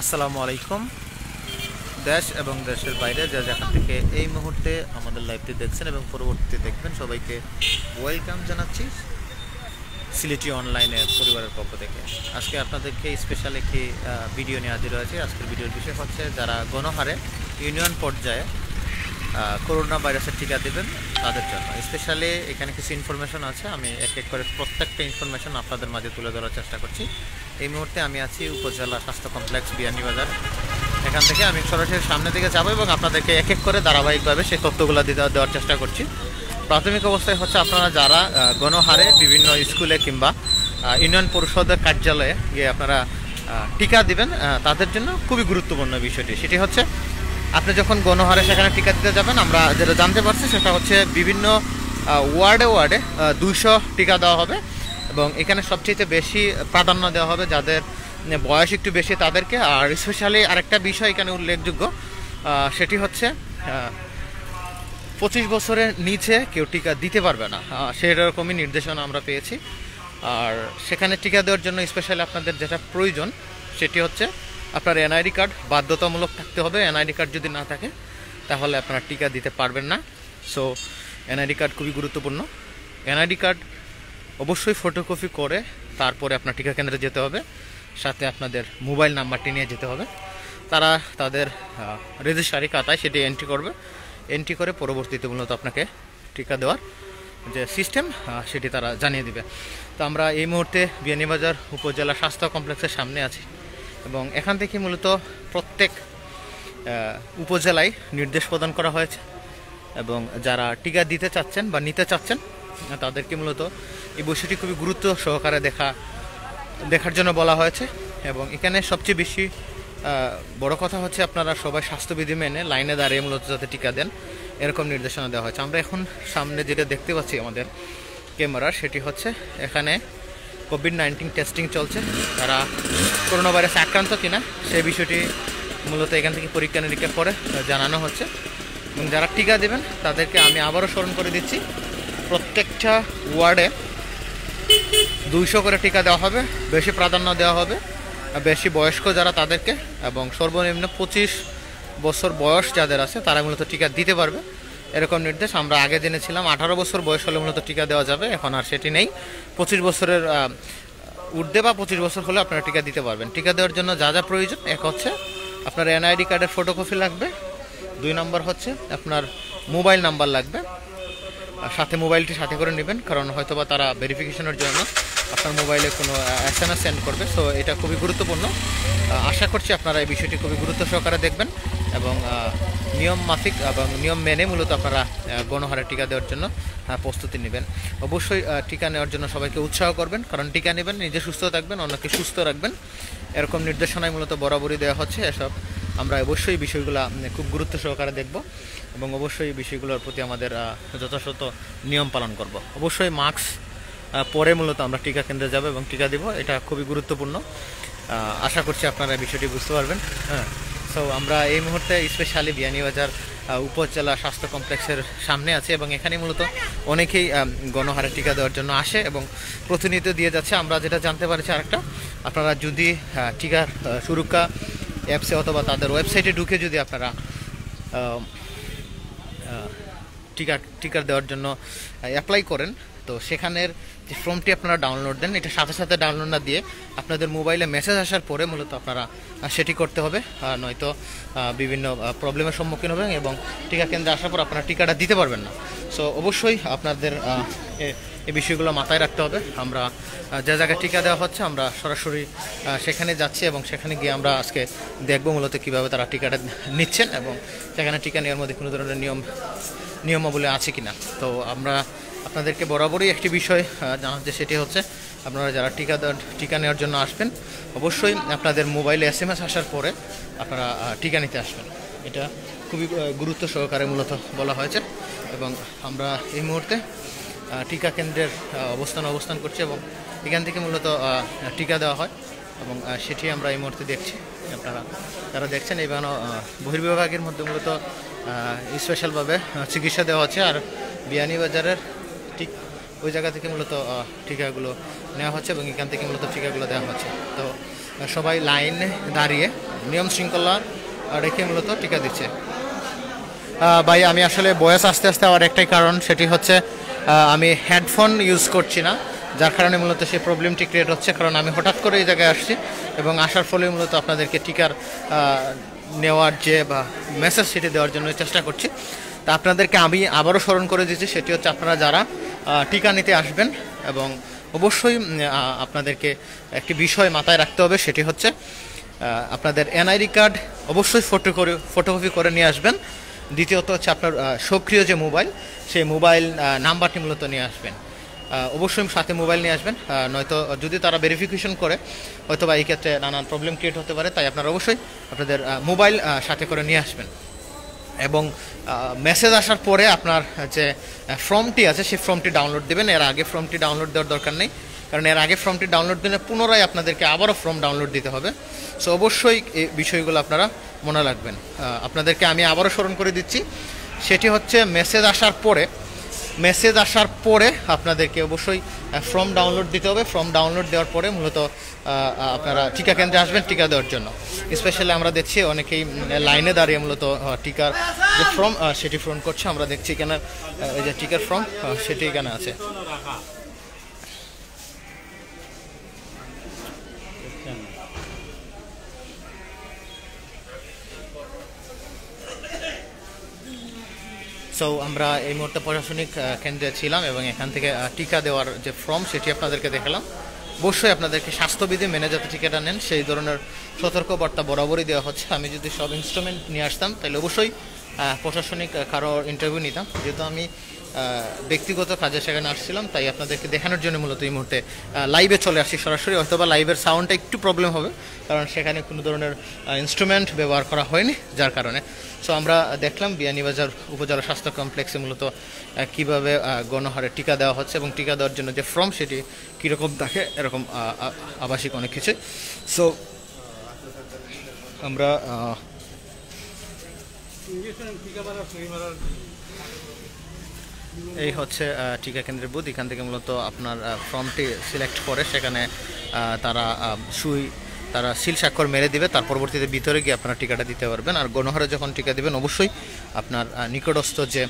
আসসালামু আলাইকুম। দেশ এবং দেশের বাইরে যে যেখান থেকে এই মুহূর্তে আমাদের লাইভটি দেখছেন এবং পরবর্তীতে দেখবেন, সবাইকে ওয়েলকাম জানাচ্ছি সিলেটি অনলাইনের পরিবারের পক্ষ থেকে। আজকে আপনাদেরকে স্পেশাল একটি ভিডিও নিয়ে হাজির হয়েছে। আজকের ভিডিওর বিষয় হচ্ছে যারা গণহারে ইউনিয়ন পর্যায়ে করোনা ভাইরাসের টিকা দেবেন তাদের জন্য। স্পেশালি এখানে কিছু ইনফরমেশন আছে, আমি এক এক করে প্রত্যেকটা ইনফরমেশন আপনাদের মাঝে তুলে ধরার চেষ্টা করছি। এই মুহূর্তে আমি আছি উপজেলা স্বাস্থ্য কমপ্লেক্স বিয়ানীবাজার। এখান থেকে আমি সরাসরি সামনে দিকে যাবো এবং আপনাদেরকে এক এক করে ধারাবাহিকভাবে সেই তথ্যগুলো দেওয়ার চেষ্টা করছি। প্রাথমিক অবস্থায় হচ্ছে আপনারা যারা গণহারে বিভিন্ন স্কুলে কিংবা ইউনিয়ন পরিষদের কার্যালয়ে গিয়ে আপনারা টিকা দিবেন, তাদের জন্য খুবই গুরুত্বপূর্ণ বিষয়টি। সেটি হচ্ছে আপনি যখন গণহারে সেখানে টিকা দিতে যাবেন, আমরা যেটা জানতে পারছি সেটা হচ্ছে বিভিন্ন ওয়ার্ডে 200 টিকা দেওয়া হবে এবং এখানে সবচেয়ে বেশি প্রাধান্য দেওয়া হবে যাদের বয়স একটু বেশি তাদেরকে। আর স্পেশালি আরেকটা বিষয় এখানে উল্লেখযোগ্য, সেটি হচ্ছে 25 বছরের নিচে কেউ টিকা দিতে পারবে না, সেরকমই নির্দেশনা আমরা পেয়েছি। আর সেখানে টিকা দেওয়ার জন্য স্পেশালি আপনাদের যেটা প্রয়োজন সেটি হচ্ছে আপনার এনআইডি কার্ড বাধ্যতামূলক থাকতে হবে। এনআইডি কার্ড যদি না থাকে তাহলে আপনারা টিকা দিতে পারবেন না। সো এনআইডি কার্ড খুবই গুরুত্বপূর্ণ। এনআইডি কার্ড অবশ্যই ফটোকপি করে তারপরে আপনার টিকা কেন্দ্রে যেতে হবে, সাথে আপনাদের মোবাইল নাম্বারটি নিয়ে যেতে হবে। তারা তাদের রেজিস্ট্রারি খাতায় সেটি এন্ট্রি করবে, এন্ট্রি করে পরবর্তীতে মূলত আপনাকে টিকা দেওয়ার যে সিস্টেম সেটি তারা জানিয়ে দিবে। তো আমরা এই মুহূর্তে বিয়ানীবাজার উপজেলা স্বাস্থ্য কমপ্লেক্সের সামনে আছি এবং এখান থেকে মূলত প্রত্যেক উপজেলায় নির্দেশ প্রদান করা হয়েছে এবং যারা টিকা দিতে চাচ্ছেন বা নিতে চাচ্ছেন তাদেরকে মূলত এই বিষয়টি খুবই গুরুত্ব সহকারে দেখার জন্য বলা হয়েছে। এবং এখানে সবচেয়ে বেশি বড় কথা হচ্ছে আপনারা সবাই স্বাস্থ্যবিধি মেনে লাইনে দাঁড়িয়ে মূলত যাতে টিকা দেন, এরকম নির্দেশনা দেওয়া হয়েছে। আমরা এখন সামনে যেটা দেখতে পাচ্ছি আমাদের ক্যামেরা, সেটি হচ্ছে এখানে কোভিড-19 টেস্টিং চলছে। তারা করোনা ভাইরাসে আক্রান্ত কিনা সেই বিষয়টি মূলত এখান থেকে পরীক্ষা নিরীক্ষা করে জানানো হচ্ছে। এবং যারা টিকা দেবেন তাদেরকে আমি আবারও স্মরণ করে দিচ্ছি, প্রত্যেকটা ওয়ার্ডে 200 করে টিকা দেওয়া হবে, বেশি প্রাধান্য দেওয়া হবে বেশি বয়স্ক যারা তাদেরকে, এবং সর্বনিম্ন 25 বছর বয়স যাদের আছে তারা মূলত টিকা দিতে পারবে, এরকম নির্দেশ। আমরা আগে জেনেছিলাম 18 বছর বয়স হলে মূলত টিকা দেওয়া যাবে, এখন আর সেটি নেই। 25 বছরের ঊর্ধ্বে বা 25 বছর হলে আপনারা টিকা দিতে পারবেন। টিকা দেওয়ার জন্য যা যা প্রয়োজন, এক হচ্ছে আপনার এনআইডি কার্ডের ফটোকপি লাগবে, 2 নম্বর হচ্ছে আপনার মোবাইল নাম্বার লাগবে, সাথে মোবাইলটি সাথে করে নেবেন, কারণ হয়তোবা তারা ভেরিফিকেশনের জন্য আপনার মোবাইলে কোনো SMS সেন্ড করবে। সো এটা খুবই গুরুত্বপূর্ণ। আশা করছি আপনারা এই বিষয়টি খুবই গুরুত্ব সহকারে দেখবেন এবং নিয়ম মাফিক এবং নিয়ম মেনে মূলত আপনারা গণহারে টিকা দেওয়ার জন্য প্রস্তুতি নেবেন। অবশ্যই টিকা নেওয়ার জন্য সবাইকে উৎসাহ করবেন, কারণ টিকা নেবেন, নিজে সুস্থ থাকবেন, অন্যকে সুস্থ রাখবেন, এরকম নির্দেশনায় মূলত বরাবরই দেওয়া হচ্ছে। এসব আমরা অবশ্যই বিষয়গুলো খুব গুরুত্ব সহকারে দেখব এবং অবশ্যই এই বিষয়গুলোর প্রতি আমাদের যথাযথ নিয়ম পালন করব। অবশ্যই মাস্ক পরে মূলত আমরা টিকা কেন্দ্রে যাব এবং টিকা দেব, এটা খুবই গুরুত্বপূর্ণ। আশা করছি আপনারা এই বিষয়টি বুঝতে পারবেন। হ্যাঁ, সো আমরা এই মুহূর্তে স্পেশালি বিয়ানীবাজার উপজেলা স্বাস্থ্য কমপ্লেক্সের সামনে আছে এবং এখানে মূলত অনেকেই গণহারে টিকা দেওয়ার জন্য আসে এবং প্রতিনিয়ত দিয়ে যাচ্ছে। আমরা যেটা জানতে পারছি আরেকটা, আপনারা যদি টিকার সুরক্ষা অ্যাপসে অথবা তাদের ওয়েবসাইটে ঢুকে যদি আপনারা টিকা দেওয়ার জন্য অ্যাপ্লাই করেন, তো সেখানের যে ফর্মটি আপনারা ডাউনলোড দেন, এটা সাথে সাথে ডাউনলোড না দিয়ে আপনাদের মোবাইলে মেসেজ আসার পরে মূলত আপনারা সেটি করতে হবে, নয়তো বিভিন্ন প্রবলেমের সম্মুখীন হবেন এবং টিকা কেন্দ্রে আসার পর আপনারা টিকাটা দিতে পারবেন না। সো অবশ্যই আপনাদের এই বিষয়গুলো মাথায় রাখতে হবে। আমরা যে জায়গায় টিকা দেওয়া হচ্ছে আমরা সরাসরি সেখানে যাচ্ছি এবং সেখানে গিয়ে আমরা আজকে দেখব মূলত কীভাবে তারা টিকাটা নিচ্ছেন এবং সেখানে টিকা নেওয়ার মধ্যে কোনো ধরনের নিয়মাবলী আছে কিনা। তো আমরা আপনাদেরকে বরাবরই একটি বিষয় জানাচ্ছি, সেটি হচ্ছে আপনারা যারা টিকা নেওয়ার জন্য আসবেন অবশ্যই আপনাদের মোবাইলে SMS আসার পরে আপনারা টিকা নিতে আসবেন, এটা খুবই গুরুত্ব সহকারে মূলত বলা হয়েছে। এবং আমরা এই মুহূর্তে টিকা কেন্দ্রের অবস্থান করছি এবং এখান থেকে মূলত টিকা দেওয়া হয় এবং সেটি আমরা এই মুহূর্তে দেখছি। আপনারা যারা দেখছেন এই বহির্বিভাগের মধ্যে মূলত স্পেশালভাবে চিকিৎসা দেওয়া হচ্ছে, আর বিয়ানীবাজারের ঠিক ওই জায়গা থেকে মূলত টিকাগুলো নেওয়া হচ্ছে এবং এখান থেকে মূলত টিকাগুলো দেওয়া হচ্ছে। তো সবাই লাইনে দাঁড়িয়ে নিয়ম শৃঙ্খলা রেখে মূলত টিকা দিচ্ছে। ভাই আমি আসলে বয়স আস্তে আস্তে আমার একটাই কারণ, সেটি হচ্ছে আমি হেডফোন ইউজ করছি না, যার কারণে মূলত সেই প্রবলেমটি ক্রিয়েট হচ্ছে। কারণ আমি হঠাৎ করে এই জায়গায় আসছি এবং আসার ফলে মূলত আপনাদেরকে টিকার নেওয়ার যে বা মেসেজ সেটি দেওয়ার জন্য চেষ্টা করছি। তা আপনাদেরকে আমি আবারও স্মরণ করে দিচ্ছি, সেটি হচ্ছে আপনারা যারা টিকা নিতে আসবেন এবং অবশ্যই আপনাদেরকে একটি বিষয় মাথায় রাখতে হবে, সেটি হচ্ছে আপনাদের এনআইডি কার্ড অবশ্যই ফটোকপি করে নিয়ে আসবেন। দ্বিতীয়ত হচ্ছে আপনার সক্রিয় যে মোবাইল, সেই মোবাইল নাম্বারটি মূলত নিয়ে আসবেন। অবশ্যই সাথে মোবাইল নিয়ে আসবেন, নয়তো যদি তারা ভেরিফিকেশন করে হয়তো বা এই ক্ষেত্রে নানান প্রবলেম ক্রিয়েট হতে পারে। তাই আপনারা অবশ্যই আপনাদের মোবাইল সাথে করে নিয়ে আসবেন। এবং মেসেজ আসার পরে আপনার যে ফর্মটি আছে সেই ফর্মটি ডাউনলোড দেবেন। এর আগে ফর্মটি ডাউনলোড দেওয়ার দরকার নেই, কারণ এর আগে ফর্মটি ডাউনলোড দিলে পুনরায় আপনাদেরকে আবারও ফর্ম ডাউনলোড দিতে হবে। সো অবশ্যই এই বিষয়গুলো আপনারা মনে রাখবেন। আপনাদেরকে আমি আবারও স্মরণ করে দিচ্ছি, সেটি হচ্ছে মেসেজ আসার পরে আপনাদেরকে অবশ্যই ফর্ম ডাউনলোড দিতে হবে। ফর্ম ডাউনলোড দেওয়ার পরে মূলত আপনারা টিকা কেন্দ্রে আসবেন টিকা দেওয়ার জন্য। স্পেশালি আমরা দেখছি অনেকেই লাইনে দাঁড়িয়ে মূলত টিকার যে ফর্ম সেটি পূরণ করছে। আমরা দেখছি এখানে এই যে টিকার ফর্ম সেটি এখানে আছে। সো আমরা এই মুহূর্তে প্রশাসনিক কেন্দ্রে ছিলাম এবং এখান থেকে টিকা দেওয়ার যে ফর্ম সেটি আপনাদেরকে দেখালাম। অবশ্যই আপনাদেরকে স্বাস্থ্যবিধি মেনে যাতে টিকাটা নেন সেই ধরনের সতর্কবার্তা বরাবরই দেওয়া হচ্ছে। আমি যদি সব ইনস্ট্রুমেন্ট নিয়ে আসতাম তাহলে অবশ্যই প্রশাসনিক কারো ইন্টারভিউ নিতাম। যেহেতু আমি ব্যক্তিগত কাজে সেখানে আসছিলাম, তাই আপনাদেরকে দেখানোর জন্য মূলত এই মুহূর্তে লাইভে চলে আসছি সরাসরি। হয়তো বা লাইভের সাউন্ডটা একটু প্রবলেম হবে, কারণ সেখানে কোনো ধরনের ইনস্ট্রুমেন্ট ব্যবহার করা হয়নি, যার কারণে। সো আমরা দেখলাম বিয়ানীবাজার উপজেলা স্বাস্থ্য কমপ্লেক্সে মূলত কীভাবে গণহারে টিকা দেওয়া হচ্ছে এবং টিকা দেওয়ার জন্য যে ফর্ম সেটি কীরকম থাকে, এরকম আবাসিক অনেক কিছু। সো আমরা এই হচ্ছে টিকা কেন্দ্রের বুথ। এখান থেকে মূলত আপনার ফর্মটি সিলেক্ট করে সেখানে তারা সিল স্বাক্ষর মেরে দিবে। তার পরবর্তীতে ভিতরে গিয়ে আপনারা টিকাটা দিতে পারবেন। আর গণহারে যখন টিকা দেবেন অবশ্যই আপনার নিকটস্থ যে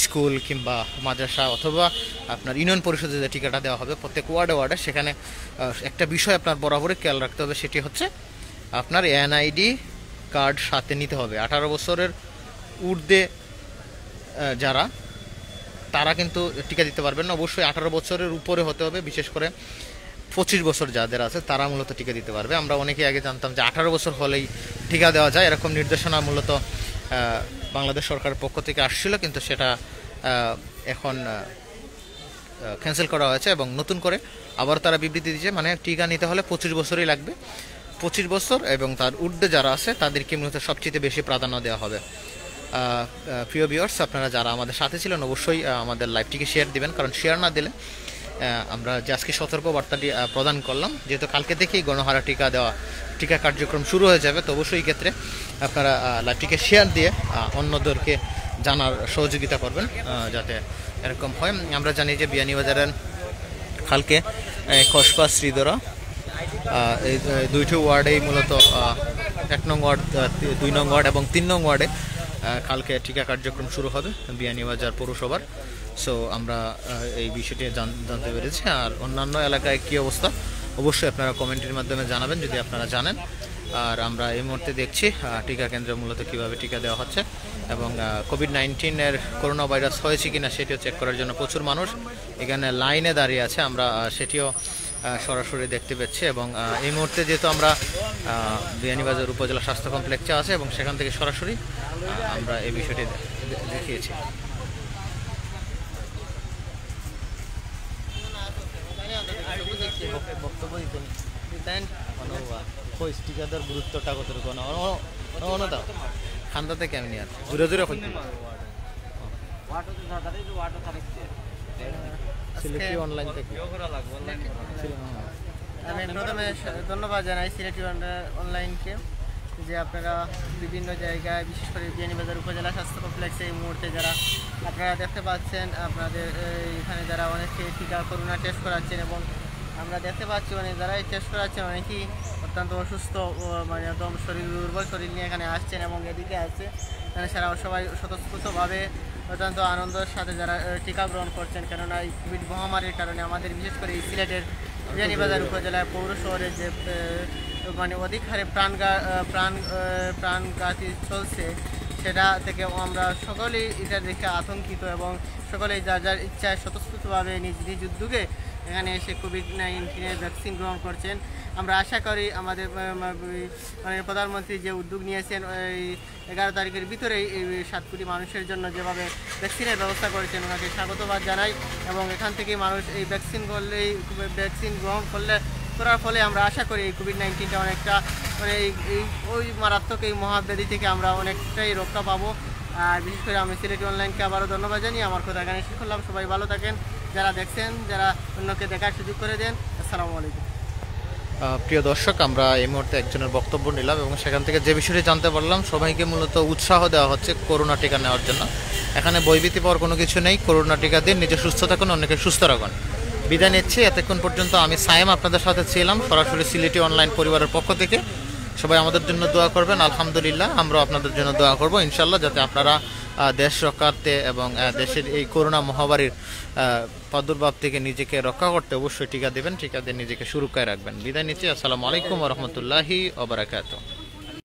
স্কুল কিংবা মাদ্রাসা অথবা আপনার ইউনিয়ন পরিষদে যে টিকাটা দেওয়া হবে প্রত্যেক ওয়ার্ডে সেখানে একটা বিষয় আপনার বরাবরই খেয়াল রাখতে হবে, সেটি হচ্ছে আপনার এনআইডি কার্ড সাথে নিতে হবে। 18 বছরের ঊর্ধ্বে যারা তারা কিন্তু টিকা দিতে পারবেন না। অবশ্যই 18 বছরের উপরে হতে হবে, বিশেষ করে 25 বছর যাদের আছে তারা মূলত টিকা দিতে পারবে। আমরা অনেকেই আগে জানতাম যে 18 বছর হলেই টিকা দেওয়া যায়, এরকম নির্দেশনা মূলত বাংলাদেশ সরকারের পক্ষ থেকে আসছিল, কিন্তু সেটা এখন ক্যান্সেল করা হয়েছে এবং নতুন করে আবার তারা বিবৃতি দিয়েছে, মানে টিকা নিতে হলে 25 বছরই লাগবে। 25 বছর এবং তার ঊর্ধ্বে যারা আছে তাদেরকে মূলত সবচেয়ে বেশি প্রাধান্য দেওয়া হবে। প্রিয় ভিউয়ার্স, আপনারা যারা আমাদের সাথে ছিলেন অবশ্যই আমাদের লাইভটিকে শেয়ার দিবেন, কারণ শেয়ার না দিলে আমরা যে আজকে সতর্ক বার্তাটি প্রদান করলাম, যেহেতু কালকে থেকেই গণহারে টিকা কার্যক্রম শুরু হয়ে যাবে, তো অবশ্যই এই ক্ষেত্রে আপনারা লাইভটিকে শেয়ার দিয়ে অন্যদেরকে জানার সহযোগিতা করবেন যাতে এরকম হয়। আমরা জানি যে বিয়ানীবাজারের কালকে কসবা শ্রীধরা এই দুইটি ওয়ার্ডেই মূলত 1 নং ওয়ার্ড, 2 নং ওয়ার্ড এবং 3 নং ওয়ার্ডে কালকে টিকা কার্যক্রম শুরু হবে বিয়ানীবাজার পৌরসভার। সো আমরা এই বিষয়টি জানতে পেরেছি। আর অন্যান্য এলাকায় কী অবস্থা অবশ্যই আপনারা কমেন্টের মাধ্যমে জানাবেন যদি আপনারা জানেন। আর আমরা এই মুহূর্তে দেখছি টিকা কেন্দ্রে মূলত কীভাবে টিকা দেওয়া হচ্ছে এবং কোভিড-19 করোনা ভাইরাস হয়েছে কিনা সেটিও চেক করার জন্য প্রচুর মানুষ এখানে লাইনে দাঁড়িয়ে আছে, আমরা সেটিও সরাসরি দেখতে পাচ্ছি। এবং এই মুহূর্তে যেহেতু আমরা বিয়ানীবাজার উপজেলা স্বাস্থ্য কমপ্লেক্সে আছে এবং সেখান থেকে সরাসরি আমরা এই বিষয়টি দেখিয়েছি। বক্তব্য দিতেন টিকাদার গুরুত্বটা কতটুকু খান্দাতে কেমনি আর জোরে জোরে অনলাইন থেকে আমি প্রথমে ধন্যবাদ জানাই সিলেটি অনলাইনকে যে আপনারা বিভিন্ন জায়গায় বিশেষ করে বিয়ানীবাজার উপজেলা স্বাস্থ্য কমপ্লেক্সে এই মুহূর্তে যারা আপনারা দেখতে পাচ্ছেন আপনাদের এখানে যারা অনেকে টিকা করোনা টেস্ট করাচ্ছেন এবং আমরা দেখতে পাচ্ছি মানে যারা এই টেস্ট করাচ্ছেন অনেকেই অত্যন্ত অসুস্থ মানে একদম শরীর দুর্বল শরীর নিয়ে এখানে আসছেন এবং এদিকে আসছে এখানে সারা সবাই স্বতঃস্ফূর্তভাবে অত্যন্ত আনন্দের সাথে যারা টিকা গ্রহণ করছেন, কেননা এই কোভিড মহামারীর কারণে আমাদের বিশেষ করে এই সিলেটের বিয়ানীবাজার উপজেলায় পৌর শহরে যে মানে অধিক হারে প্রাণঘাতী চলছে, সেটা থেকে আমরা সকলেই এটা দেখে আতঙ্কিত এবং সকলেই যার যার ইচ্ছায় স্বতঃস্ফূর্তভাবে নিজ নিজ উদ্যোগে এখানে এসে কোভিড-19 ভ্যাকসিন গ্রহণ করছেন। আমরা আশা করি আমাদের মানে প্রধানমন্ত্রী যে উদ্যোগ নিয়েছেন এই 11 তারিখের ভিতরেই এই 7 কোটি মানুষের জন্য যেভাবে ভ্যাকসিনের ব্যবস্থা করেছেন ওনাকে স্বাগতবাদ জানাই এবং এখান থেকে মানুষ এই ভ্যাকসিন গ্রহণ করার ফলে আমরা আশা করি এই কোভিড-19টা অনেকটা মানে এই ওই মারাত্মক এই মহাব্যাধি থেকে আমরা অনেকটাই রক্ষা পাবো। আর বিশেষ করে আমি সিলেটি অনলাইনকে আবারও ধন্যবাদ জানিয়ে আমার কথা এখানে শেষ করলাম। সবাই ভালো থাকেন, যারা দেখছেন যারা অন্যকে দেখার সুযোগ করে দেন। আসসালামু আলাইকুম। প্রিয় দর্শক, আমরা এই মুহূর্তে একজনের বক্তব্য নিলাম এবং সেখান থেকে যে বিষয়টি জানতে পারলাম, সবাইকে মূলত উৎসাহ দেওয়া হচ্ছে করোনা টিকা নেওয়ার জন্য। এখানে ভয়ভীতি পাওয়ার কোনো কিছু নেই। করোনা টিকা দিন, নিজে সুস্থ থাকুন, অন্যকে সুস্থ রাখুন। বিদায় নিচ্ছি। এতক্ষণ পর্যন্ত আমি সায়েম আপনাদের সাথে ছিলাম সরাসরি সিলেটি অনলাইন পরিবারের পক্ষ থেকে। সবাই আমাদের জন্য দোয়া করবেন। আলহামদুলিল্লাহ, আমরা আপনাদের জন্য দোয়া করব ইনশাল্লাহ, যাতে আপনারা দেশ রক্ষার্থে এবং দেশের এই করোনা মহামারীর প্রাদুর্ভাব থেকে নিজেকে রক্ষা করতে অবশ্যই টিকা দেবেন। টিকা দিয়ে নিজেকে সুরক্ষায় রাখবেন। বিদায় নিচ্ছি। আসসালামু আলাইকুম ওয়া রাহমাতুল্লাহি ওয়া বারাকাতুহু।